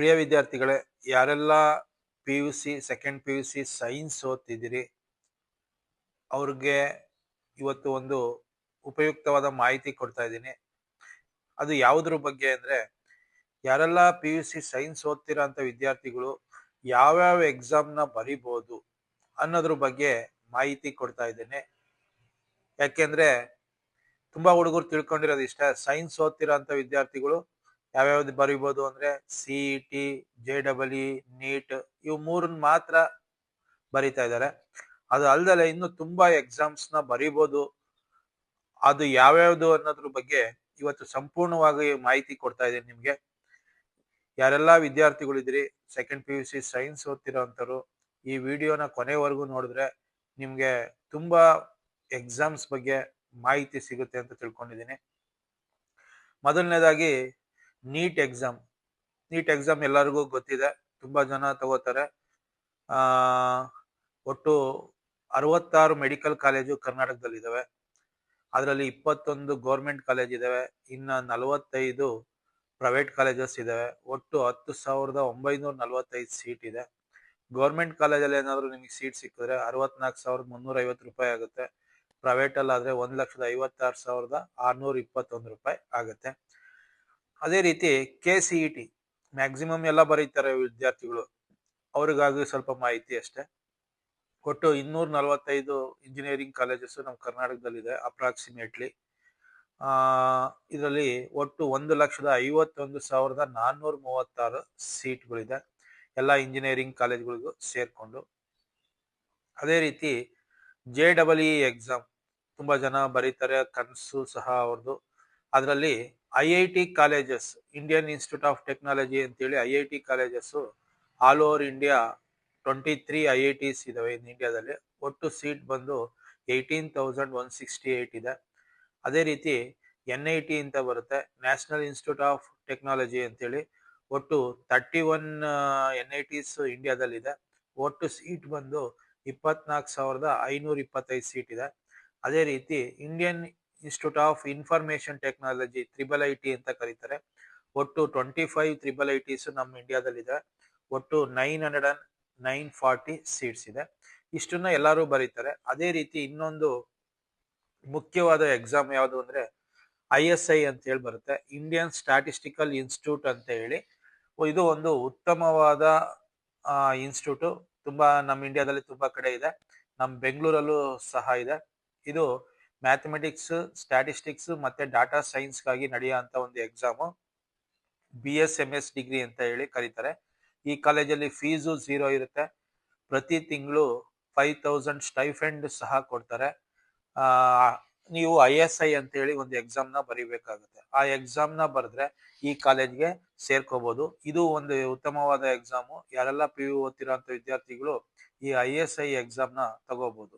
ಪ್ರಿಯ ವಿದ್ಯಾರ್ಥಿಗಳೇ, ಯಾರೆಲ್ಲ PUC second PUC science ಓದ್ತಿದ್ದೀರಿ ಅವ್ರಿಗೆ ಇವತ್ತು ಒಂದು ಉಪಯುಕ್ತವಾದ ಮಾಹಿತಿ ಕೊಡ್ತಾ ಇದ್ದೀನಿ. ಅದು ಯಾವುದ್ರ ಬಗ್ಗೆ ಅಂದ್ರೆ, ಯಾರೆಲ್ಲ PUC ಸೈನ್ಸ್ ಓದ್ತಿರೋ ಅಂತ ವಿದ್ಯಾರ್ಥಿಗಳು ಯಾವ್ಯಾವ ಎಕ್ಸಾಮ್ನ ಬರಿಬೋದು ಅನ್ನೋದ್ರ ಬಗ್ಗೆ ಮಾಹಿತಿ ಕೊಡ್ತಾ ಇದ್ದೇನೆ. ಯಾಕೆಂದ್ರೆ ತುಂಬಾ ಹುಡುಗರು ತಿಳ್ಕೊಂಡಿರೋದು ಇಷ್ಟ, ಸೈನ್ಸ್ ಓದ್ತಿರೋ ಅಂತ ವಿದ್ಯಾರ್ಥಿಗಳು ಯಾವ್ಯಾವ್ದು ಬರಿಬೋದು ಅಂದ್ರೆ CET, JEE, ನೀಟ್ ಇವು ಮೂರನ್ನ ಮಾತ್ರ ಬರಿತಾ ಇದ್ದಾರೆ. ಅದು ಅಲ್ದಲೆ ಇನ್ನು ತುಂಬಾ ಎಕ್ಸಾಮ್ಸ್ ನ ಬರಿಬೋದು. ಅದು ಯಾವ್ಯಾವ್ದು ಅನ್ನೋದ್ರ ಬಗ್ಗೆ ಇವತ್ತು ಸಂಪೂರ್ಣವಾಗಿ ಮಾಹಿತಿ ಕೊಡ್ತಾ ಇದ್ದೀನಿ ನಿಮ್ಗೆ. ಯಾರೆಲ್ಲಾ ವಿದ್ಯಾರ್ಥಿಗಳಿದ್ರಿ ಸೆಕೆಂಡ್ PUC ಸೈನ್ಸ್ ಓದ್ತಿರೋ ಅಂತವ್ರು ಈ ವಿಡಿಯೋನ ಕೊನೆವರೆಗೂ ನೋಡಿದ್ರೆ ನಿಮ್ಗೆ ತುಂಬಾ ಎಕ್ಸಾಮ್ಸ್ ಬಗ್ಗೆ ಮಾಹಿತಿ ಸಿಗುತ್ತೆ ಅಂತ ತಿಳ್ಕೊಂಡಿದ್ದೀನಿ. ಮೊದಲನೇದಾಗಿ ನೀಟ್ ಎಕ್ಸಾಮ್. ನೀಟ್ ಎಕ್ಸಾಮ್ ಎಲ್ಲರಿಗೂ ಗೊತ್ತಿದೆ, ತುಂಬಾ ಜನ ತಗೋತಾರೆ. ಆ ಒಟ್ಟು 66 ಮೆಡಿಕಲ್ ಕಾಲೇಜು ಕರ್ನಾಟಕದಲ್ಲಿ ಇದಾವೆ. ಅದರಲ್ಲಿ 21 ಗೌರ್ಮೆಂಟ್ ಕಾಲೇಜ್ ಇದಾವೆ, ಇನ್ನ 45 ಪ್ರೈವೇಟ್ ಕಾಲೇಜಸ್ ಇದಾವೆ. ಒಟ್ಟು 10,945 ಸೀಟ್ ಇದೆ. ಗೌರ್ಮೆಂಟ್ ಕಾಲೇಜಲ್ಲಿ ಏನಾದ್ರು ನಿಮಗೆ ಸೀಟ್ ಸಿಕ್ಕಿದ್ರೆ 64,350 ರೂಪಾಯಿ ಆಗುತ್ತೆ. ಪ್ರೈವೇಟ್ ಅಲ್ಲಿ ಆದ್ರೆ 1,56,621 ರೂಪಾಯಿ ಆಗುತ್ತೆ. ಅದೇ ರೀತಿ KCET ಮ್ಯಾಕ್ಸಿಮಮ್ ಎಲ್ಲ ಬರೀತಾರೆ ವಿದ್ಯಾರ್ಥಿಗಳು, ಅವ್ರಿಗಾಗಿ ಸ್ವಲ್ಪ ಮಾಹಿತಿ ಅಷ್ಟೇ. ಒಟ್ಟು 245 ಇಂಜಿನಿಯರಿಂಗ್ ಕಾಲೇಜಸ್ ನಮ್ಮ ಕರ್ನಾಟಕದಲ್ಲಿದೆ ಅಪ್ರಾಕ್ಸಿಮೇಟ್ಲಿ. ಇದರಲ್ಲಿ ಒಟ್ಟು 1,51,436 ಸೀಟ್ಗಳಿದೆ ಎಲ್ಲ ಇಂಜಿನಿಯರಿಂಗ್ ಕಾಲೇಜ್ಗಳಿಗೂ ಸೇರ್ಕೊಂಡು. ಅದೇ ರೀತಿ JEE ಎಕ್ಸಾಮ್ ತುಂಬಾ ಜನ ಬರೀತಾರೆ, ಕನಸು ಸಹ ಅವ್ರದ್ದು. ಅದರಲ್ಲಿ IIT colleges, Indian institute of technology ಅಂತೇಳಿ IIT colleges all over India 23 IITs ಇದಾವೆ ಇನ್ ಇಂಡಿಯಾದಲ್ಲಿ. ಒಟ್ಟು ಸೀಟ್ ಬಂದು 18,168 ಇದೆ. ಅದೇ ರೀತಿ NIT ಅಂತ ಬರುತ್ತೆ, ನ್ಯಾಷನಲ್ ಇನ್ಸ್ಟಿಟ್ಯೂಟ್ ಆಫ್ ಟೆಕ್ನಾಲಜಿ ಅಂತೇಳಿ. ಒಟ್ಟು 31 NITs ಇಂಡಿಯಾದಲ್ಲಿದೆ. ಒಟ್ಟು ಸೀಟ್ ಬಂದು 24,525 ಸೀಟ್ ಇದೆ. ಅದೇ ರೀತಿ Indian institute of information technology IIIT ಅಂತ ಕರೀತಾರೆ. ಒಟ್ಟು 25 IIITs ನಮ್ಮ ಇಂಡಿಯಾದಲ್ಲಿದೆ. ಒಟ್ಟು 940 ಸೀಟ್ಸ್ ಇದೆ. ಇಷ್ಟನ್ನ ಎಲ್ಲರೂ ಬರೀತಾರೆ. ಅದೇ ರೀತಿ ಇನ್ನೊಂದು ಮುಖ್ಯವಾದ ಎಕ್ಸಾಮ್ ಯಾವುದು ಅಂದ್ರೆ ISI ಅಂತ ಹೇಳಿ ಬರುತ್ತೆ, ಇಂಡಿಯನ್ ಸ್ಟ್ಯಾಟಿಸ್ಟಿಕಲ್ ಇನ್ಸ್ಟಿಟ್ಯೂಟ್ ಅಂತ ಹೇಳಿ. ಇದು ಒಂದು ಉತ್ತಮವಾದ ಇನ್ಸ್ಟಿಟ್ಯೂಟ್. ತುಂಬಾ ನಮ್ಮ ಇಂಡಿಯಾದಲ್ಲಿ ತುಂಬಾ ಕಡೆ ಇದೆ, ನಮ್ಮ ಬೆಂಗಳೂರಲ್ಲೂ ಸಹ ಇದೆ. ಇದು ಮ್ಯಾಥಮೆಟಿಕ್ಸ್, ಸ್ಟ್ಯಾಟಿಸ್ಟಿಕ್ಸ್ ಮತ್ತೆ ಡಾಟಾ ಸೈನ್ಸ್ ಗಾಗಿ ನಡೆಯುವಂತ ಒಂದು ಎಕ್ಸಾಮು. BSMS ಡಿಗ್ರಿ ಅಂತ ಹೇಳಿ ಕರೀತಾರೆ. ಈ ಕಾಲೇಜಲ್ಲಿ ಫೀಸು 0 ಇರುತ್ತೆ. ಪ್ರತಿ ತಿಂಗಳು 5,000 ಸ್ಟೈಫಂಡ್ ಸಹ ಕೊಡ್ತಾರೆ. ನೀವು ISI ಅಂತ ಹೇಳಿ ಒಂದು ಎಕ್ಸಾಮ್ ನ ಬರೀಬೇಕಾಗುತ್ತೆ. ಆ ಎಕ್ಸಾಮ್ ನ ಬರೆದ್ರೆ ಈ ಕಾಲೇಜ್ಗೆ ಸೇರ್ಕೋಬಹುದು. ಇದು ಒಂದು ಉತ್ತಮವಾದ ಎಕ್ಸಾಮು. ಯಾರೆಲ್ಲ PU ಓದ್ತಿರೋಂಥ ವಿದ್ಯಾರ್ಥಿಗಳು ಈ ISI ಎಕ್ಸಾಮ್ ನ ತಗೋಬಹುದು.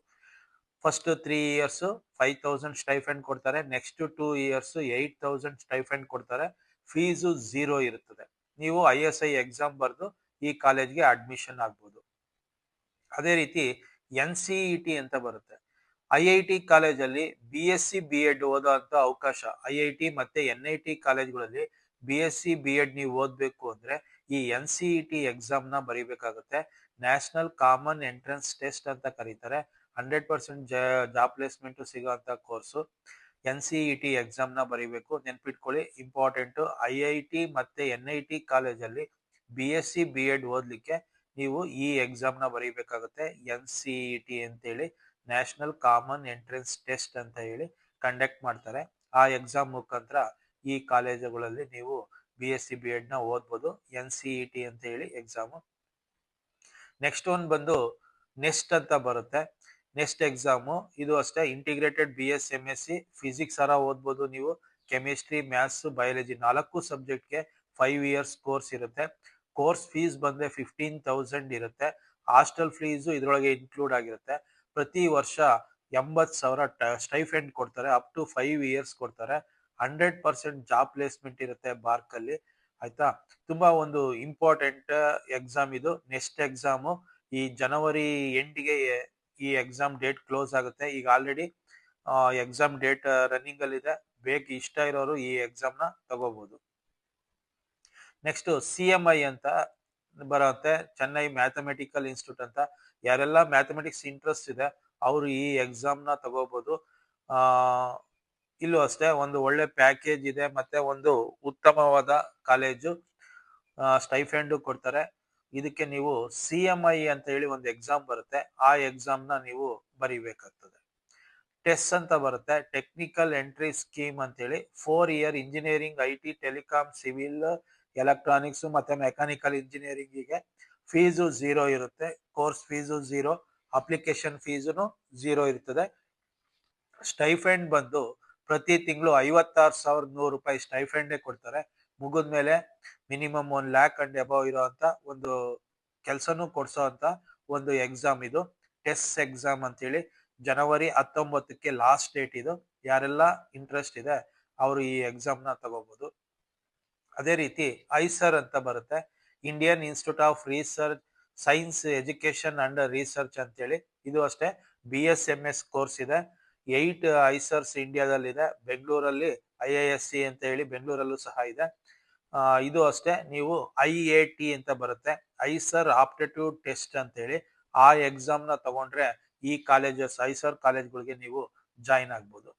ಫಸ್ಟ್ 3 years 5,000 ಸ್ಟೈಫಂಡ್ ಕೊಡ್ತಾರೆ. ನೆಕ್ಸ್ಟ್ 2 years 8,000 ಸ್ಟೈಫಂಡ್ ಕೊಡ್ತಾರೆ. ಫೀಸು 0 ಇರುತ್ತದೆ. ನೀವು ISI ಎಕ್ಸಾಮ್ ಬರೆದು ಈ ಕಾಲೇಜ್ಗೆ ಅಡ್ಮಿಷನ್ ಆಗ್ಬೋದು. ಅದೇ ರೀತಿ NCET ಅಂತ ಬರುತ್ತೆ. IIT ಕಾಲೇಜಲ್ಲಿ BSc B.Ed ಓದೋ ಅಂತ ಅವಕಾಶ. IIT ಮತ್ತೆ NIT ಕಾಲೇಜ್ಗಳಲ್ಲಿ BSc B.Ed ನೀವು ಓದ್ಬೇಕು ಅಂದ್ರೆ ಈ NCET ಎಕ್ಸಾಮ್ ನ ಬರೀಬೇಕಾಗುತ್ತೆ. ನ್ಯಾಷನಲ್ ಕಾಮನ್ ಎಂಟ್ರೆನ್ಸ್ ಟೆಸ್ಟ್ ಅಂತ ಕರೀತಾರೆ. 100% ಜಾಬ್ ಪ್ಲೇಸ್ಮೆಂಟ್ ಸಿಗೋಂತ ಕೋರ್ಸು. NCET ಎಕ್ಸಾಮ್ ನ ಬರೀಬೇಕು, ನೆನ್ಪಿಟ್ಕೊಳ್ಳಿ, ಇಂಪಾರ್ಟೆಂಟ್. IIT ಮತ್ತೆ NIT ಕಾಲೇಜಲ್ಲಿ BSc B.Ed ಓದ್ಲಿಕ್ಕೆ ನೀವು ಈ ಎಕ್ಸಾಮ್ ನ ಬರೀಬೇಕಾಗುತ್ತೆ. NCET ಅಂತೇಳಿ ನ್ಯಾಷನಲ್ ಕಾಮನ್ ಎಂಟ್ರೆನ್ಸ್ ಟೆಸ್ಟ್ ಅಂತ ಹೇಳಿ ಕಂಡಕ್ಟ್ ಮಾಡ್ತಾರೆ. ಆ ಎಕ್ಸಾಮ್ ಮುಖಾಂತರ ಈ ಕಾಲೇಜುಗಳಲ್ಲಿ ನೀವು BSc B.Ed ನ ಓದ್ಬೋದು. NCET ಅಂತ ಹೇಳಿ ಎಕ್ಸಾಮು. ನೆಕ್ಸ್ಟ್ ಒನ್ ಬಂದು ನೆಸ್ಟ್ ಅಂತ ಬರುತ್ತೆ. ನೆಕ್ಸ್ಟ್ ಎಕ್ಸಾಮು ಇದು ಅಷ್ಟೇ, ಇಂಟಿಗ್ರೇಟೆಡ್ BSMSc ಫಿಸಿಕ್ಸ್ ಓದ್ಬೋದು ನೀವು. Chemistry, maths, biology 4 ಸಬ್ಜೆಕ್ಟ್ಗೆ 5 years course ಇರುತ್ತೆ. ಕೋರ್ಸ್ ಫೀಸ್ ಬಂದ್ರೆ 15,000 ಇರುತ್ತೆ. ಹಾಸ್ಟೆಲ್ ಫೀಸು ಇದ್ರೊಳಗೆ ಇನ್ಕ್ಲೂಡ್ ಆಗಿರುತ್ತೆ. ಪ್ರತಿ ವರ್ಷ 80,000 ಸ್ಟೈಫಂಡ್ ಕೊಡ್ತಾರೆ. ಅಪ್ ಟು 5 years ಕೊಡ್ತಾರೆ. 100% ಜಾಬ್ ಪ್ಲೇಸ್ಮೆಂಟ್ ಇರುತ್ತೆ ಬಾರ್ಕ್ ಅಲ್ಲಿ, ಆಯ್ತಾ. ತುಂಬಾ ಒಂದು ಇಂಪಾರ್ಟೆಂಟ್ ಎಕ್ಸಾಮ್ ಇದು. ನೆಕ್ಸ್ಟ್ ಎಕ್ಸಾಮು ಈ ಜನವರಿ ಎಂಡ್ಗೆ ಈ ಎಕ್ಸಾಮ್ ಡೇಟ್ ಕ್ಲೋಸ್ ಆಗುತ್ತೆ. ಈಗ ಆಲ್ರೆಡಿ ಎಕ್ಸಾಮ್ ಡೇಟ್ ರನ್ನಿಂಗ್ ಅಲ್ಲಿ ಇದೆ. ಇಷ್ಟ ಇರೋರು ಈ ಎಕ್ಸಾಮ್ ನ ತಗೋಬಹುದು. ನೆಕ್ಸ್ಟ್ CMI ಅಂತ ಬರುತ್ತೆ, ಚೆನ್ನೈ ಮ್ಯಾಥಮೆಟಿಕಲ್ ಇನ್ಸ್ಟಿಟ್ಯೂಟ್ ಅಂತ. ಯಾರೆಲ್ಲ ಮ್ಯಾಥಮೆಟಿಕ್ಸ್ ಇಂಟ್ರೆಸ್ಟ್ ಇದೆ ಅವರು ಈ ಎಕ್ಸಾಮ್ ನ ತಗೋಬಹುದು. ಆ ಇಲ್ಲೂ ಅಷ್ಟೇ ಒಂದು ಒಳ್ಳೆ ಪ್ಯಾಕೇಜ್ ಇದೆ, ಮತ್ತೆ ಒಂದು ಉತ್ತಮವಾದ ಕಾಲೇಜು, ಸ್ಟೈಫೆಂಡ್ ಕೊಡ್ತಾರೆ. ಇದಕ್ಕೆ ನೀವು CMI ಅಂತ ಹೇಳಿ ಒಂದು ಎಕ್ಸಾಮ್ ಬರುತ್ತೆ, ಆ ಎಕ್ಸಾಮ್ ನ ನೀವು ಬರೀಬೇಕಾಗ್ತದೆ. ಟೆಸ್ ಅಂತ ಬರುತ್ತೆ, ಟೆಕ್ನಿಕಲ್ ಎಂಟ್ರಿ ಸ್ಕೀಮ್ ಅಂತೇಳಿ. 4 year engineering, IT, telecom, civil, electronics ಮತ್ತೆ ಮೆಕ್ಯಾನಿಕಲ್ ಇಂಜಿನಿಯರಿಂಗಿಗೆ ಫೀಸು 0 ಇರುತ್ತೆ. ಕೋರ್ಸ್ ಫೀಸು 0, ಅಪ್ಲಿಕೇಶನ್ ಫೀಸು 0 ಇರ್ತದೆ. ಸ್ಟೈಫೆಂಡ್ ಬಂದು ಪ್ರತಿ ತಿಂಗಳು 56,100 ರೂಪಾಯಿ ಸ್ಟೈಫೆಂಡೇ ಕೊಡ್ತಾರೆ. ಮುಗಿದ್ಮೇಲೆ ಮಿನಿಮಮ್ 1 lakh ಅಂಡ್ ಅಬವ್ ಇರೋಂತ ಒಂದು ಕೆಲಸನೂ ಕೊಡ್ಸೋ ಅಂತ ಒಂದು ಎಕ್ಸಾಮ್ ಇದು, ಟೆಸ್ ಎಕ್ಸಾಮ್ ಅಂತೇಳಿ. ಜನವರಿ 19ಕ್ಕೆ ಲಾಸ್ಟ್ ಡೇಟ್ ಇದು. ಯಾರೆಲ್ಲ ಇಂಟ್ರೆಸ್ಟ್ ಇದೆ ಅವರು ಈ ಎಕ್ಸಾಮ್ ನ ತಗೋಬಹುದು. ಅದೇ ರೀತಿ ಐಸರ್ ಅಂತ ಬರುತ್ತೆ, Indian institute of research science education and research ಅಂತೇಳಿ. ಇದು ಅಷ್ಟೇ BSMS ಕೋರ್ಸ್ ಇದೆ. 8 ಐಸರ್ಸ್ ಇಂಡಿಯಾದಲ್ಲಿದೆ. ಬೆಂಗಳೂರಲ್ಲಿ IISc ಅಂತ ಹೇಳಿ ಬೆಂಗಳೂರಲ್ಲೂ ಸಹ ಇದೆ. ಇದು ಅಷ್ಟೇ, ನೀವು IAT ಅಂತ ಬರುತ್ತೆ, ಐಸರ್ ಆಪ್ಟಿಟ್ಯೂಡ್ ಟೆಸ್ಟ್ ಅಂತೇಳಿ. ಆ ಎಕ್ಸಾಮ್ ನ ತಗೊಂಡ್ರೆ ಈ ಕಾಲೇಜಸ್, ಐಸರ್ ಕಾಲೇಜ್ಗಳಿಗೆ ನೀವು ಜಾಯಿನ್ ಆಗ್ಬೋದು.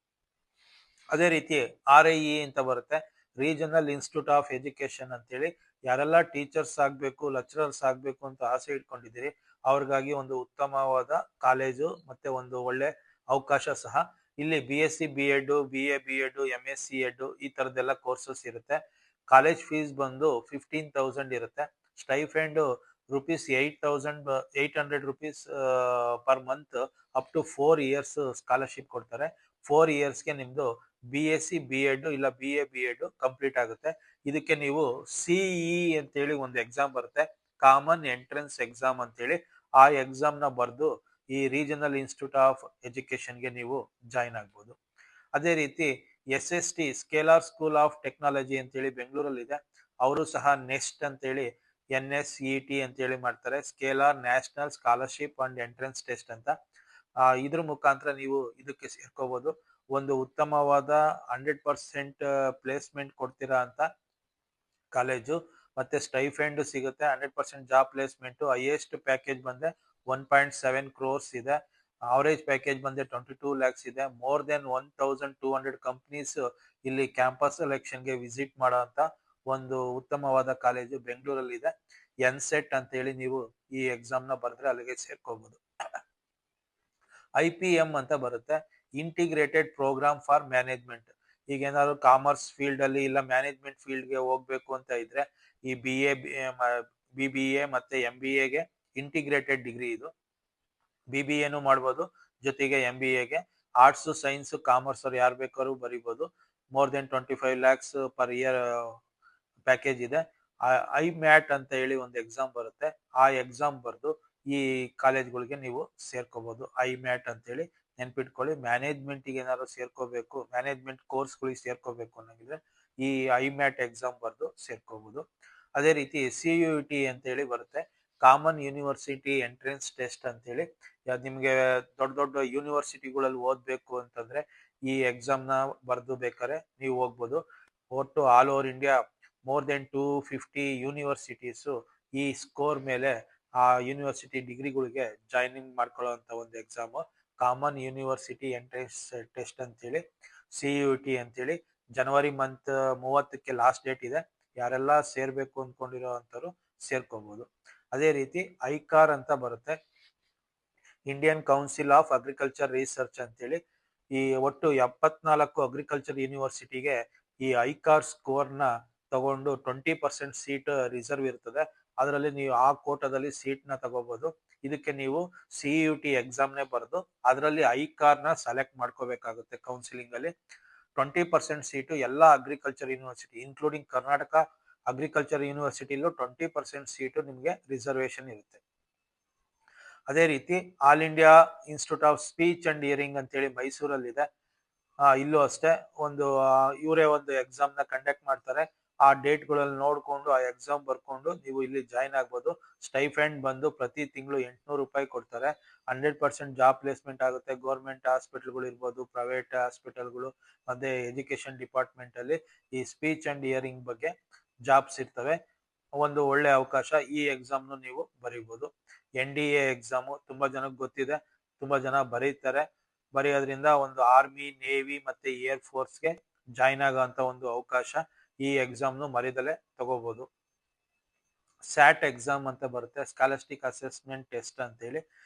ಅದೇ ರೀತಿ RIE ಅಂತ ಬರುತ್ತೆ, ರೀಜನಲ್ ಇನ್ಸ್ಟಿಟ್ಯೂಟ್ ಆಫ್ ಎಜುಕೇಶನ್ ಅಂತೇಳಿ. ಯಾರೆಲ್ಲ ಟೀಚರ್ಸ್ ಆಗ್ಬೇಕು, ಲೆಕ್ಚರರ್ಸ್ ಆಗ್ಬೇಕು ಅಂತ ಆಸೆ ಇಟ್ಕೊಂಡಿದ್ದೀರಿ ಅವ್ರಿಗಾಗಿ ಒಂದು ಉತ್ತಮವಾದ ಕಾಲೇಜು ಮತ್ತೆ ಒಂದು ಒಳ್ಳೆ ಅವಕಾಶ ಸಹ. ಇಲ್ಲಿ BSc B.Ed, BA B.Ed, MSc Ed ಈ ತರದೆಲ್ಲ ಕೋರ್ಸಸ್ ಇರುತ್ತೆ. ಕಾಲೇಜ್ ಫೀಸ್ ಬಂದು 15,000 ಇರುತ್ತೆ. Stipend ₹8,800 per month up to 4 years scholarship ಕೊಡ್ತಾರೆ. 4 ಇಯರ್ಸ್ಗೆ ನಿಮ್ದು BSc B.Ed ಇಲ್ಲ BA B.Ed ಕಂಪ್ಲೀಟ್ ಆಗುತ್ತೆ. ಇದಕ್ಕೆ ನೀವು CE ಅಂತೇಳಿ ಒಂದು ಎಕ್ಸಾಮ್ ಬರುತ್ತೆ, ಕಾಮನ್ ಎಂಟ್ರೆನ್ಸ್ ಎಕ್ಸಾಮ್ ಅಂತೇಳಿ. ಆ ಎಕ್ಸಾಮ್ ನ ಬರೆದು ಈ ರೀಜನಲ್ ಇನ್ಸ್ಟಿಟ್ಯೂಟ್ ಆಫ್ ಎಜುಕೇಶನ್ಗೆ ನೀವು ಜಾಯಿನ್ ಆಗ್ಬೋದು. ಅದೇ ರೀತಿ SST scalar school of technology ಅಂತೇಳಿ ಬೆಂಗಳೂರಲ್ಲಿದೆ. ಅವರು ಸಹ ನೆಸ್ಟ್ ಅಂತೇಳಿ NSET ಅಂತೇಳಿ ಮಾಡ್ತಾರೆ, scalar national scholarship and entrance test ಅಂತ. ಇದ್ರ ಮುಖಾಂತರ ನೀವು ಇದಕ್ಕೆ ಸೇರ್ಕೋಬಹುದು. ಒಂದು ಉತ್ತಮವಾದ 100% ಪ್ಲೇಸ್ಮೆಂಟ್ ಕೊಡ್ತೀರಾ ಅಂತ ಕಾಲೇಜು, ಮತ್ತೆ ಸ್ಟೈಫೆಂಡ್ ಸಿಗುತ್ತೆ, 100% ಜಾಬ್ ಪ್ಲೇಸ್ಮೆಂಟ್. ಹೈಯೆಸ್ಟ್ ಪ್ಯಾಕೇಜ್ ಬಂದ್ರೆ 1.7 crores ಇದೆ. ಅವರೇಜ್ ಪ್ಯಾಕೇಜ್ ಬಂದ್ರೆ 22 lakhs ಇದೆ. ಮೋರ್ ದೆನ್ 1,200 ಕಂಪ್ನೀಸ್ ಇಲ್ಲಿ ಕ್ಯಾಂಪಸ್ ಸೆಲೆಕ್ಷನ್ಗೆ ವಿಸಿಟ್ ಮಾಡೋ ಅಂತ ಒಂದು ಉತ್ತಮವಾದ ಕಾಲೇಜು ಬೆಂಗಳೂರಲ್ಲಿ ಇದೆ. NCET ಅಂತ ಹೇಳಿ ನೀವು ಈ ಎಕ್ಸಾಮ್ ನ ಬರೆದ್ರೆ ಅಲ್ಲಿಗೆ ಸೇರ್ಕೋಬಹುದು. IPM ಅಂತ ಬರುತ್ತೆ, ಇಂಟಿಗ್ರೇಟೆಡ್ ಪ್ರೋಗ್ರಾಮ್ ಫಾರ್ ಮ್ಯಾನೇಜ್ಮೆಂಟ್. ಈಗ ಏನಾದ್ರು ಕಾಮರ್ಸ್ ಫೀಲ್ಡ್ ಅಲ್ಲಿ ಇಲ್ಲ ಮ್ಯಾನೇಜ್ಮೆಂಟ್ ಫೀಲ್ಡ್ಗೆ ಹೋಗ್ಬೇಕು ಅಂತ ಇದ್ರೆ ಈ BBA ಮತ್ತೆ MBAಗೆ ಇಂಟಿಗ್ರೇಟೆಡ್ ಡಿಗ್ರಿ ಇದು. BBAನು ಮಾಡ್ಬೋದು, ಜೊತೆಗೆ MBAಗೆ ಆರ್ಟ್ಸ್, ಸೈನ್ಸ್, ಕಾಮರ್ಸ್ ಅವ್ರು ಯಾರು ಬೇಕಾದ್ರೂ ಬರೀಬಹುದು. More than 25 lakhs per year package ಇದೆ. IMAT ಅಂತ ಹೇಳಿ ಒಂದು ಎಕ್ಸಾಮ್ ಬರುತ್ತೆ, ಆ ಎಕ್ಸಾಮ್ ಬರೆದು ಈ ಕಾಲೇಜ್ಗಳಿಗೆ ನೀವು ಸೇರ್ಕೋಬಹುದು. IMAT ಅಂತೇಳಿ ನೆನ್ಪಿಟ್ಕೊಳ್ಳಿ. ಮ್ಯಾನೇಜ್ಮೆಂಟ್ಗೆ ಏನಾದ್ರು ಸೇರ್ಕೋಬೇಕು, ಮ್ಯಾನೇಜ್ಮೆಂಟ್ ಕೋರ್ಸ್ಗಳಿಗೆ ಸೇರ್ಕೋಬೇಕು ಅನ್ನೋದಿದ್ರೆ ಈ IMAT ಎಕ್ಸಾಮ್ ಬರೆದು ಸೇರ್ಕೋಬಹುದು. ಅದೇ ರೀತಿ CUET ಅಂತೇಳಿ ಬರುತ್ತೆ, ಕಾಮನ್ ಯೂನಿವರ್ಸಿಟಿ ಎಂಟ್ರೆನ್ಸ್ ಟೆಸ್ಟ್ ಅಂತೇಳಿ. ನಿಮ್ಗೆ ದೊಡ್ಡ ದೊಡ್ಡ ಯೂನಿವರ್ಸಿಟಿಗಳಲ್ಲಿ ಓದ್ಬೇಕು ಅಂತಂದ್ರೆ ಈ ಎಕ್ಸಾಮ್ ನ ಬರೆದು ಬೇಕಾದ್ರೆ ನೀವು ಹೋಗ್ಬೋದು. ಒಟ್ಟು all over India more than 250 universities ಈ ಸ್ಕೋರ್ ಮೇಲೆ ಆ ಯೂನಿವರ್ಸಿಟಿ ಡಿಗ್ರಿಗಳಿಗೆ ಜಾಯಿನಿಂಗ್ ಮಾಡ್ಕೊಳ್ಳುವಂತ ಒಂದು exam, common university entrance test ಅಂತೇಳಿ, CUET ಅಂತೇಳಿ. ಜನವರಿ ಮಂತ್ 30ಕ್ಕೆ ಲಾಸ್ಟ್ ಡೇಟ್ ಇದೆ. ಯಾರೆಲ್ಲ ಸೇರ್ಬೇಕು ಅಂದ್ಕೊಂಡಿರೋ ಅಂತವ್ರು ಸೇರ್ಕೋಬಹುದು. ಅದೇ ರೀತಿ ಐಕಾರ್ ಅಂತ ಬರುತ್ತೆ, Indian council of agriculture research ಅಂತೇಳಿ. ಈ ಒಟ್ಟು 74 ಅಗ್ರಿಕಲ್ಚರ್ ಯೂನಿವರ್ಸಿಟಿಗೆ ಈ ಐಕಾರ್ ಸ್ಕೋರ್ ನ ತಗೊಂಡು 20% ಸೀಟ್ ರಿಸರ್ವ್ ಇರ್ತದೆ. ಅದರಲ್ಲಿ ನೀವು ಆ ಕೋಟಾದಲ್ಲಿ ಸೀಟ್ ನ ತಗೋಬಹುದು. ಇದಕ್ಕೆ ನೀವು CUET ಎಕ್ಸಾಮ್ನೇ ಬರೆದು ಅದರಲ್ಲಿ ಐಕಾರ್ ನ ಸೆಲೆಕ್ಟ್ ಮಾಡ್ಕೋಬೇಕಾಗುತ್ತೆ. ಕೌನ್ಸಿಲಿಂಗ್ ಅಲ್ಲಿ 20% ಸೀಟು ಎಲ್ಲ agriculture university including Karnataka agriculture ಯೂನಿವರ್ಸಿಟಿಲೂ 20% ಸೀಟು ನಿಮಗೆ ರಿಸರ್ವೇಶನ್ ಇರುತ್ತೆ. ಅದೇ ರೀತಿ all India institute of speech and hearing ಅಂತೇಳಿ ಮೈಸೂರಲ್ಲಿದೆ. ಇಲ್ಲೂ ಅಷ್ಟೇ ಒಂದು ಇವರೇ ಒಂದು ಎಕ್ಸಾಮ್ ನ ಕಂಡಕ್ಟ್ ಮಾಡ್ತಾರೆ. ಆ ಡೇಟ್ಗಳಲ್ಲಿ ನೋಡ್ಕೊಂಡು ಆ ಎಕ್ಸಾಮ್ ಬರ್ಕೊಂಡು ನೀವು ಇಲ್ಲಿ ಜಾಯಿನ್ ಆಗ್ಬೋದು. ಸ್ಟೈಫೆಂಡ್ ಬಂದು ಪ್ರತಿ ತಿಂಗಳು 800 ರೂಪಾಯಿ ಕೊಡ್ತಾರೆ. 100% ಜಾಬ್ ಪ್ಲೇಸ್ಮೆಂಟ್ ಆಗುತ್ತೆ. ಗೌರ್ಮೆಂಟ್ ಹಾಸ್ಪಿಟಲ್ಗಳು ಇರ್ಬೋದು, ಪ್ರೈವೇಟ್ ಹಾಸ್ಪಿಟಲ್ಗಳು, ಮತ್ತೆ ಎಜುಕೇಶನ್ ಡಿಪಾರ್ಟ್ಮೆಂಟ್ ಅಲ್ಲಿ ಈ ಸ್ಪೀಚ್ ಅಂಡ್ ಹಿಯರಿಂಗ್ ಬಗ್ಗೆ ಜಾಬ್ಸ್ ಇರ್ತವೆ. ಒಂದು ಒಳ್ಳೆ ಅವಕಾಶ. ಈ ಎಕ್ಸಾಮ್ನು ನೀವು ಬರೀಬಹುದು. NDA ಎಕ್ಸಾಮು ತುಂಬಾ ಜನಕ್ಕೆ ಗೊತ್ತಿದೆ, ತುಂಬಾ ಜನ ಬರೀತಾರೆ. ಬರೆಯೋದ್ರಿಂದ ಒಂದು ಆರ್ಮಿ, ನೇವಿ ಮತ್ತೆ ಏರ್ ಫೋರ್ಸ್ಗೆ ಜಾಯ್ನ್ ಆಗೋಂಥ ಒಂದು ಅವಕಾಶ ಈ ಎಕ್ಸಾಮ್ನು ಮರಿದಲೆ ತಗೋಬಹುದು. ಸ್ಯಾಟ್ ಎಕ್ಸಾಮ್ ಅಂತ ಬರುತ್ತೆ, ಸ್ಕಾಲಸ್ಟಿಕ್ ಅಸೆಸ್ಮೆಂಟ್ ಟೆಸ್ಟ್ ಅಂತೇಳಿ.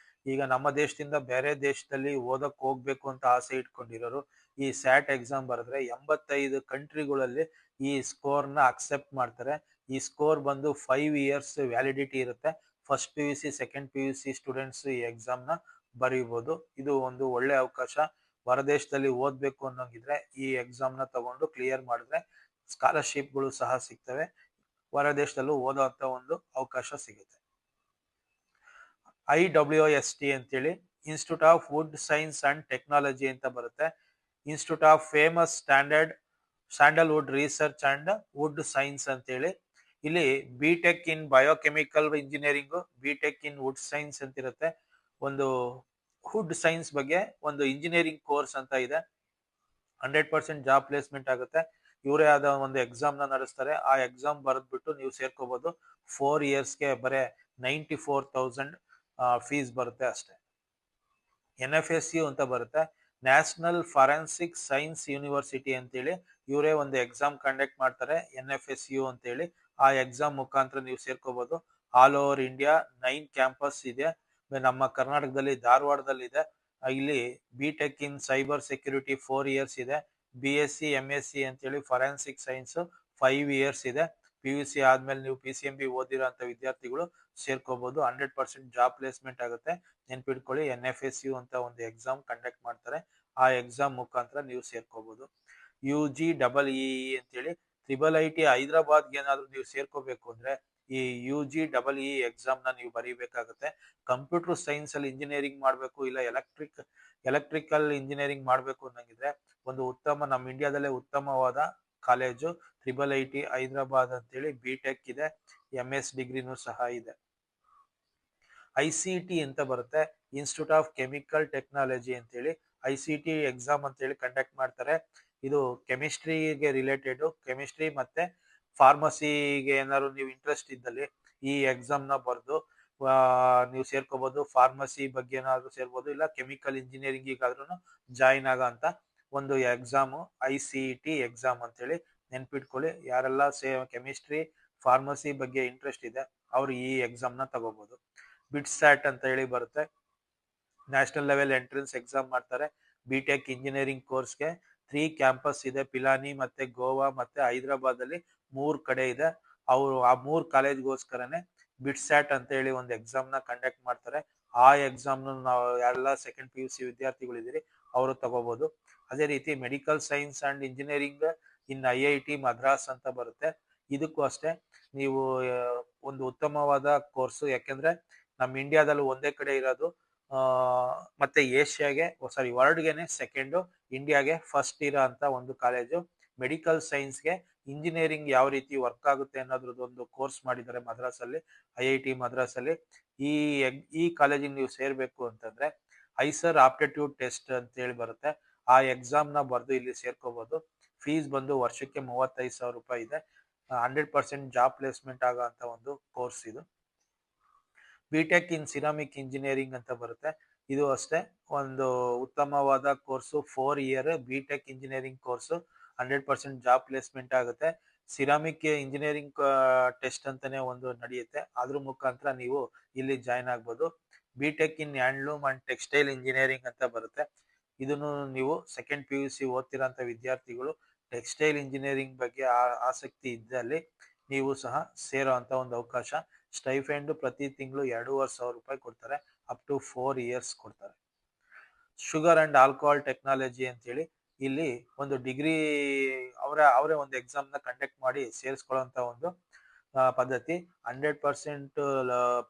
ಈಗ ನಮ್ಮ ದೇಶದಿಂದ ಬೇರೆ ದೇಶದಲ್ಲಿ ಓದಕ್ ಹೋಗ್ಬೇಕು ಅಂತ ಆಸೆ ಇಟ್ಕೊಂಡಿರೋರು ಈ ಸ್ಯಾಟ್ ಎಕ್ಸಾಮ್ ಬರೆದ್ರೆ 85 ಕಂಟ್ರಿಗಳಲ್ಲಿ ಈ ಸ್ಕೋರ್ನ ಅಕ್ಸೆಪ್ಟ್ ಮಾಡ್ತಾರೆ. ಈ ಸ್ಕೋರ್ ಬಂದು 5 ಇಯರ್ಸ್ ವ್ಯಾಲಿಡಿಟಿ ಇರುತ್ತೆ. First PUC, second PUC students ಈ ಎಕ್ಸಾಮ್ನ ಬರೀಬಹುದು. ಇದು ಒಂದು ಒಳ್ಳೆ ಅವಕಾಶ. ಹೊರದೇಶದಲ್ಲಿ ಓದ್ಬೇಕು ಅನ್ನೋಂಗಿದ್ರೆ ಈ ಎಕ್ಸಾಮ್ನ ತಗೊಂಡು ಕ್ಲಿಯರ್ ಮಾಡಿದ್ರೆ ಸ್ಕಾಲರ್ಶಿಪ್ಗಳು ಸಹ ಸಿಗ್ತವೆ. ಹೊರ ದೇಶದಲ್ಲೂ ಓದೋಂಥ ಒಂದು ಅವಕಾಶ ಸಿಗುತ್ತೆ. IWST ಅಂತೇಳಿ institute of wood science and technology ಅಂತ ಬರುತ್ತೆ. Institute of famous sandalwood research and wood science ಅಂತೇಳಿ. ಇಲ್ಲಿ BTech in biochemical engineering, BTech in wood science ಅಂತ ಇರುತ್ತೆ. ಒಂದು ವುಡ್ ಸೈನ್ಸ್ ಬಗ್ಗೆ ಒಂದು ಇಂಜಿನಿಯರಿಂಗ್ ಕೋರ್ಸ್ ಅಂತ ಇದೆ. 100% ಜಾಬ್ ಪ್ಲೇಸ್ಮೆಂಟ್ ಆಗುತ್ತೆ. ಇವರೇ ಆದ ಒಂದು ಎಕ್ಸಾಮ್ನ ನಡೆಸ್ತಾರೆ. ಆ ಎಕ್ಸಾಮ್ ಬರೆದ್ಬಿಟ್ಟು ನೀವು ಸೇರ್ಕೋಬಹುದು. 4 ಇಯರ್ಸ್ಗೆ ಬರೀ 94,000 ಫೀಸ್ ಬರುತ್ತೆ ಅಷ್ಟೇ. NFSU ಅಂತ ಬರುತ್ತೆ, ನ್ಯಾಷನಲ್ ಫಾರೆನ್ಸಿಕ್ ಸೈನ್ಸ್ ಯೂನಿವರ್ಸಿಟಿ ಅಂತೇಳಿ. ಇವರೇ ಒಂದು ಎಕ್ಸಾಮ್ ಕಂಡಕ್ಟ್ ಮಾಡ್ತಾರೆ, NFSU ಅಂತೇಳಿ. ಆ ಎಕ್ಸಾಮ್ ಮುಖಾಂತರ ನೀವು ಸೇರ್ಕೋಬಹುದು. ಆಲ್ ಓವರ್ ಇಂಡಿಯಾ 9 ಕ್ಯಾಂಪಸ್ ಇದೆ. ನಮ್ಮ ಕರ್ನಾಟಕದಲ್ಲಿ ಧಾರವಾಡದಲ್ಲಿ ಇದೆ. ಇಲ್ಲಿ BTech ಇನ್ ಸೈಬರ್ ಸೆಕ್ಯೂರಿಟಿ 4 ಇಯರ್ಸ್ ಇದೆ. BSc MSc ಅಂತೇಳಿ ಫಾರೆನ್ಸಿಕ್ ಸೈನ್ಸ್ 5 ಇಯರ್ಸ್ ಇದೆ. PUC ಆದ್ಮೇಲೆ ನೀವು PCMB ಓದಿರೋ ಅಂತ ವಿದ್ಯಾರ್ಥಿಗಳು ಸೇರ್ಕೋಬಹುದು. 100% ಜಾಬ್ ಪ್ಲೇಸ್ಮೆಂಟ್ ಆಗುತ್ತೆ. ನೆನ್ಪಿಟ್ಕೊಳ್ಳಿ, NFSU ಅಂತ ಒಂದು ಎಕ್ಸಾಮ್ ಕಂಡಕ್ಟ್ ಮಾಡ್ತಾರೆ. ಆ ಎಕ್ಸಾಮ್ ಮುಖಾಂತರ ನೀವು ಸೇರ್ಕೋಬಹುದು. UGEE ಅಂತೇಳಿ IIIT ಹೈದರಾಬಾದ್ಗೆ ಏನಾದ್ರು ನೀವು ಸೇರ್ಕೋಬೇಕು ಅಂದ್ರೆ ಈ UGEE ಎಕ್ಸಾಮ್ ನ ನೀವು ಬರೀಬೇಕಾಗುತ್ತೆ. ಕಂಪ್ಯೂಟರ್ ಸೈನ್ಸ್ ಅಲ್ಲಿ ಇಂಜಿನಿಯರಿಂಗ್ ಮಾಡಬೇಕು, ಇಲ್ಲ ಎಲೆಕ್ಟ್ರಿಕಲ್ ಇಂಜಿನಿಯರಿಂಗ್ ಮಾಡಬೇಕು ಅನ್ನಂಗಿದ್ರೆ ಒಂದು ನಮ್ಮ ಇಂಡಿಯಾದಲ್ಲೇ ಉತ್ತಮವಾದ ಕಾಲೇಜು IIIT ಹೈದರಾಬಾದ್ ಅಂತೇಳಿ. BTech ಇದೆ, MS ಡಿಗ್ರಿನೂ ಸಹ ಇದೆ. ICT ಅಂತ ಬರುತ್ತೆ, ಇನ್ಸ್ಟಿಟ್ಯೂಟ್ ಆಫ್ ಕೆಮಿಕಲ್ ಟೆಕ್ನಾಲಜಿ ಅಂತೇಳಿ. ICT ಎಕ್ಸಾಮ್ ಅಂತೇಳಿ ಕಂಡಕ್ಟ್ ಮಾಡ್ತಾರೆ. ಇದು ಕೆಮಿಸ್ಟ್ರಿಗೆ ರಿಲೇಟೆಡ್, ಕೆಮಿಸ್ಟ್ರಿ ಮತ್ತೆ ಫಾರ್ಮಸಿಗೆ ಏನಾದ್ರು ನೀವು ಇಂಟ್ರೆಸ್ಟ್ ಇದ್ದಲ್ಲಿ ಈ ಎಕ್ಸಾಮ್ನ ಬರೆದು ನೀವು ಸೇರ್ಕೋಬಹುದು. ಫಾರ್ಮಸಿ ಬಗ್ಗೆ ಏನಾದ್ರು ಸೇರ್ಬೋದು, ಇಲ್ಲ ಕೆಮಿಕಲ್ ಇಂಜಿನಿಯರಿಂಗಿಗಾದ್ರೂ ಜಾಯಿನ್ ಆಗೋ ಅಂತ ಒಂದು ಎಕ್ಸಾಮು ICT ಎಕ್ಸಾಮ್ ಅಂತೇಳಿ. ನೆನ್ಪಿಟ್ಕೊಳ್ಳಿ, ಯಾರೆಲ್ಲ ಕೆಮಿಸ್ಟ್ರಿ, ಫಾರ್ಮಸಿ ಬಗ್ಗೆ ಇಂಟ್ರೆಸ್ಟ್ ಇದೆ ಅವ್ರು ಈ ಎಕ್ಸಾಮ್ನ ತಗೋಬಹುದು. BITSAT ಅಂತ ಹೇಳಿ ಬರುತ್ತೆ, ನ್ಯಾಷನಲ್ ಲೆವೆಲ್ ಎಂಟ್ರೆನ್ಸ್ ಎಕ್ಸಾಮ್ ಮಾಡ್ತಾರೆ. BTech ಇಂಜಿನಿಯರಿಂಗ್ ಕೋರ್ಸ್ಗೆ 3 ಕ್ಯಾಂಪಸ್ ಇದೆ, ಪಿಲಾನಿ ಮತ್ತೆ ಗೋವಾ ಮತ್ತೆ ಹೈದರಾಬಾದ್ ಅಲ್ಲಿ 3 ಕಡೆ ಇದೆ. ಅವರು ಆ 3 ಕಾಲೇಜ್ಗೋಸ್ಕರನೇ BITSAT ಅಂತ ಹೇಳಿ ಒಂದು ಎಕ್ಸಾಮ್ನ ಕಂಡಕ್ಟ್ ಮಾಡ್ತಾರೆ. ಆ ಎಕ್ಸಾಮ್ನ ನಾವು ಯಾರೆಲ್ಲ ಸೆಕೆಂಡ್ PUC ವಿದ್ಯಾರ್ಥಿಗಳಿದ್ದೀರಿ ಅವರು ತಗೋಬಹುದು. ಅದೇ ರೀತಿ medical science and engineering in IIT Madras ಅಂತ ಬರುತ್ತೆ. ಇದಕ್ಕೂ ಅಷ್ಟೇ ನೀವು ಒಂದು ಉತ್ತಮವಾದ ಕೋರ್ಸು, ಯಾಕೆಂದ್ರೆ ನಮ್ಮ ಇಂಡಿಯಾದಲ್ಲಿ ಒಂದೇ ಕಡೆ ಇರೋದು. ಮತ್ತೆ ಏಷ್ಯಾಗೆ ವರ್ಲ್ಡ್ಗೆನೆ ಸೆಕೆಂಡು, ಇಂಡಿಯಾಗೆ ಫಸ್ಟ್ ಇರೋ ಅಂತ ಒಂದು ಕಾಲೇಜು. ಮೆಡಿಕಲ್ ಸೈನ್ಸ್ಗೆ ಇಂಜಿನಿಯರಿಂಗ್ ಯಾವ ರೀತಿ ವರ್ಕ್ ಆಗುತ್ತೆ ಅನ್ನೋದ್ರದ್ದು ಒಂದು ಕೋರ್ಸ್ ಮಾಡಿದ್ದಾರೆ ಮದ್ರಾಸಲ್ಲಿ, IIT ಮದ್ರಾಸಲ್ಲಿ. ಈ ಕಾಲೇಜಿಗೆ ನೀವು ಸೇರ್ಬೇಕು ಅಂತಂದ್ರೆ ISER ಆಪ್ಟಿಟ್ಯೂಡ್ ಟೆಸ್ಟ್ ಅಂತ ಹೇಳಿ ಬರುತ್ತೆ. ಆ ಎಕ್ಸಾಮ್ನ ಬರೆದು ಇಲ್ಲಿ ಸೇರ್ಕೋಬಹುದು. ಫೀಸ್ ಬಂದು ವರ್ಷಕ್ಕೆ 35,000 ರೂಪಾಯಿ ಇದೆ. 100% ಜಾಬ್ ಪ್ಲೇಸ್ಮೆಂಟ್ ಆಗೋ ಅಂತ ಒಂದು ಕೋರ್ಸ್ ಇದು. BTech ಇನ್ ಸಿರಾಮಿಕ್ ಇಂಜಿನಿಯರಿಂಗ್ ಅಂತ ಬರುತ್ತೆ. ಇದು ಅಷ್ಟೇ ಒಂದು ಉತ್ತಮವಾದ course, 4 year BTech engineering course. 100% job placement ಆಗುತ್ತೆ. ಸಿರಾಮಿಕ್ ಇಂಜಿನಿಯರಿಂಗ್ ಟೆಸ್ಟ್ ಅಂತಾನೆ ಒಂದು ನಡೆಯುತ್ತೆ, ಅದ್ರ ಮುಖಾಂತರ ನೀವು ಇಲ್ಲಿ ಜಾಯ್ನ್ ಆಗ್ಬೋದು. BTech in handloom and textile engineering ಅಂತ ಬರುತ್ತೆ. ಇದನ್ನು ನೀವು ಸೆಕೆಂಡ್ PUC ಓದ್ತಿರೋಂಥ ವಿದ್ಯಾರ್ಥಿಗಳು ಟೆಕ್ಸ್ಟೈಲ್ ಇಂಜಿನಿಯರಿಂಗ್ ಬಗ್ಗೆ ಆಸಕ್ತಿ ಇದ್ದಲ್ಲಿ ನೀವು ಸಹ ಸೇರೋ ಅಂತ ಒಂದು ಅವಕಾಶ. ಸ್ಟೈಫೆಂಡ್ ಪ್ರತಿ ತಿಂಗಳು 2,500 ರೂಪಾಯಿ ಕೊಡ್ತಾರೆ, ಅಪ್ ಟು 4 ಇಯರ್ಸ್ ಕೊಡ್ತಾರೆ. ಶುಗರ್ ಅಂಡ್ ಆಲ್ಕೋಹಾಲ್ ಟೆಕ್ನಾಲಜಿ ಅಂತೇಳಿ, ಇಲ್ಲಿ ಒಂದು ಡಿಗ್ರಿ ಅವರೇ ಒಂದು ಎಕ್ಸಾಮ್ನ ಕಂಡಕ್ಟ್ ಮಾಡಿ ಸೇರಿಸ್ಕೊಳ್ಳೋಂಥ ಒಂದು ಪದ್ಧತಿ. 100%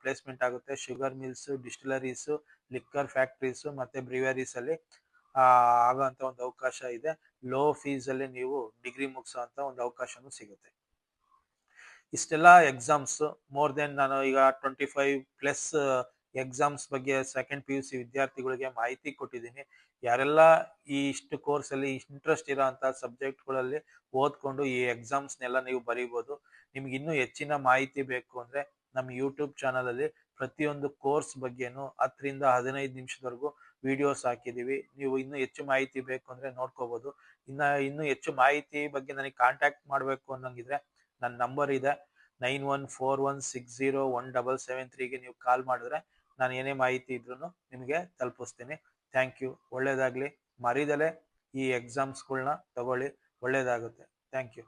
ಪ್ಲೇಸ್ಮೆಂಟ್ ಆಗುತ್ತೆ. ಶುಗರ್ ಮಿಲ್ಸ್, ಡಿಸ್ಟಿಲರೀಸು, ಲಿಕ್ಕರ್ ಫ್ಯಾಕ್ಟ್ರೀಸು ಮತ್ತೆ ಬ್ರಿವರೀಸ್ ಅಲ್ಲಿ ಆಗೋಂಥ ಒಂದು ಅವಕಾಶ ಇದೆ. ಲೋ ಫೀಸ್ ಅಲ್ಲಿ ನೀವು ಡಿಗ್ರಿ ಮುಗಿಸೋ ಅಂತ ಒಂದು ಅವಕಾಶನೂ ಸಿಗುತ್ತೆ. ಇಷ್ಟೆಲ್ಲ ಎಕ್ಸಾಮ್ಸ್ ಮೋರ್ ದೆನ್ ನಾನು ಈಗ 25+ ಎಕ್ಸಾಮ್ಸ್ ಬಗ್ಗೆ ಸೆಕೆಂಡ್ PUC ವಿದ್ಯಾರ್ಥಿಗಳಿಗೆ ಮಾಹಿತಿ ಕೊಟ್ಟಿದ್ದೀನಿ. ಯಾರೆಲ್ಲ ಈ ಇಷ್ಟು ಕೋರ್ಸಲ್ಲಿ ಇಂಟ್ರೆಸ್ಟ್ ಇರೋ ಅಂತ ಸಬ್ಜೆಕ್ಟ್ಗಳಲ್ಲಿ ಓದ್ಕೊಂಡು ಈ ಎಕ್ಸಾಮ್ಸ್ನೆಲ್ಲ ನೀವು ಬರೀಬೋದು. ನಿಮ್ಗೆ ಇನ್ನೂ ಹೆಚ್ಚಿನ ಮಾಹಿತಿ ಬೇಕು ಅಂದರೆ ನಮ್ಮ ಯೂಟ್ಯೂಬ್ ಚಾನಲಲ್ಲಿ ಪ್ರತಿಯೊಂದು ಕೋರ್ಸ್ ಬಗ್ಗೆನೂ 10ರಿಂದ 15 ನಿಮಿಷದವರೆಗೂ ವಿಡಿಯೋಸ್ ಹಾಕಿದ್ದೀವಿ. ನೀವು ಇನ್ನೂ ಹೆಚ್ಚು ಮಾಹಿತಿ ಬೇಕು ಅಂದರೆ ನೋಡ್ಕೋಬೋದು. ಇನ್ನೂ ಹೆಚ್ಚು ಮಾಹಿತಿ ಬಗ್ಗೆ ನನಗೆ ಕಾಂಟ್ಯಾಕ್ಟ್ ಮಾಡಬೇಕು ಅನ್ನೋಂಗಿದ್ರೆ ನನ್ನ ನಂಬರ್ ಇದೆ 9141601773ಗೆ ನೀವು ಕಾಲ್ ಮಾಡಿದ್ರೆ ನಾನು ಏನೇ ಮಾಹಿತಿ ಇದ್ರೂ ನಿಮಗೆ ತಲುಪಿಸ್ತೀನಿ. Thank you. ಒಳ್ಳೇದಾಗಲಿ. ಮರಿದಲೆ ಈ ಎಕ್ಸಾಮ್ಸ್ಗಳನ್ನ ತಗೊಳ್ಳಿ, ಒಳ್ಳೇದಾಗುತ್ತೆ. Thank you.